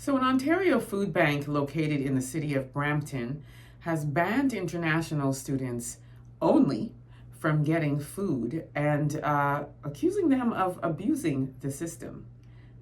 So, an Ontario food bank located in the city of Brampton has banned international students only from getting food and accusing them of abusing the system.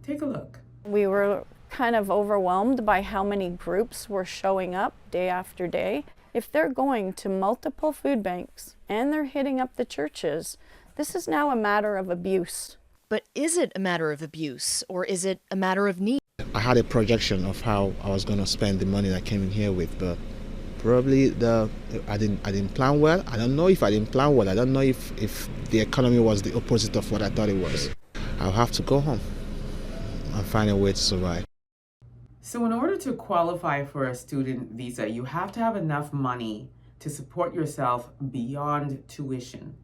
Take a look. We were kind of overwhelmed by how many groups were showing up day after day. If they're going to multiple food banks and they're hitting up the churches, this is now a matter of abuse. But is it a matter of abuse, or is it a matter of need? I had a projection of how I was going to spend the money that I came in here with, but probably I didn't plan well. I don't know if I didn't plan well. I don't know if the economy was the opposite of what I thought it was. I'll have to go home and find a way to survive. So, in order to qualify for a student visa, you have to have enough money to support yourself beyond tuition.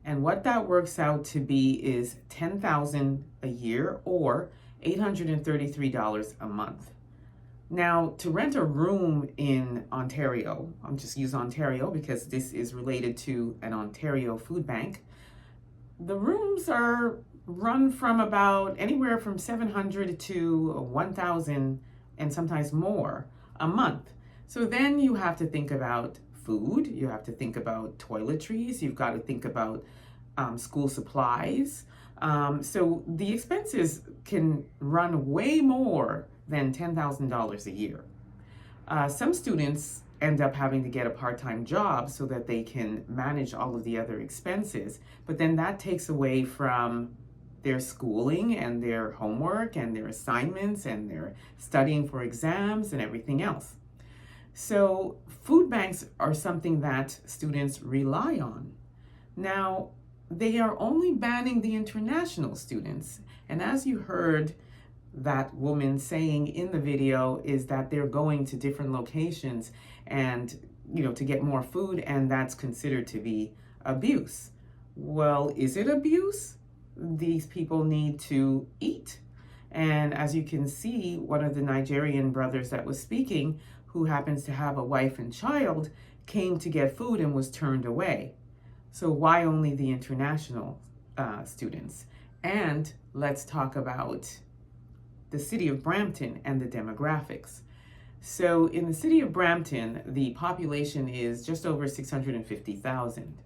And what that works out to be is $10,000 a year or $833 a month. Now, to rent a room in Ontario, I'm just use Ontario because this is related to an Ontario food bank. The rooms are run from about anywhere from $700 to $1,000 and sometimes more a month. So then you have to think about food, you have to think about toiletries, you've got to think about school supplies. So the expenses can run way more than $10,000 a year. Some students end up having to get a part-time job so that they can manage all of the other expenses, but then that takes away from their schooling and their homework and their assignments and their studying for exams and everything else. So food banks are something that students rely on. Now, they are only banning the international students. And as you heard that woman saying in the video, is that they're going to different locations and, to get more food, and that's considered to be abuse. Well, is it abuse? These people need to eat. And as you can see, one of the Nigerian brothers that was speaking, who happens to have a wife and child, came to get food and was turned away. So why only the international students? And let's talk about the city of Brampton and the demographics. So in the city of Brampton, the population is just over 650,000.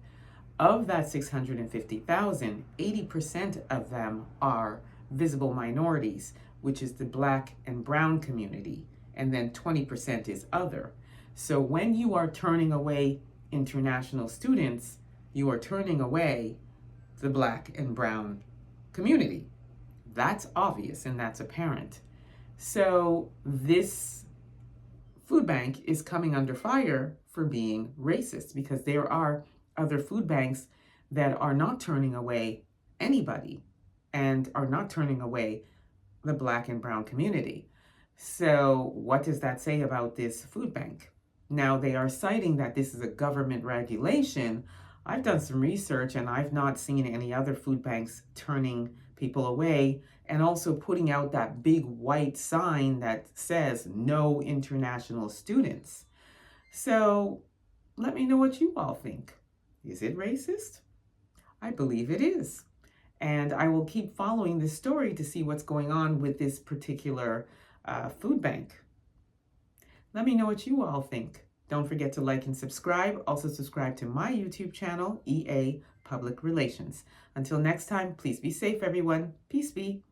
Of that 650,000, 80% of them are visible minorities, which is the Black and Brown community, and then 20% is other. So when you are turning away international students, you are turning away the Black and Brown community. That's obvious and that's apparent. So this food bank is coming under fire for being racist, because there are other food banks that are not turning away anybody and are not turning away the Black and Brown community. So what does that say about this food bank? Now, they are citing that this is a government regulation. I've done some research and I've not seen any other food banks turning people away and also putting out that big white sign that says no international students. So let me know what you all think. Is it racist? I believe it is. And I will keep following this story to see what's going on with this particular food bank. Let me know what you all think. Don't forget to like and subscribe. Also subscribe to my YouTube channel, EA Public Relations. Until next time, please be safe, everyone. Peace be.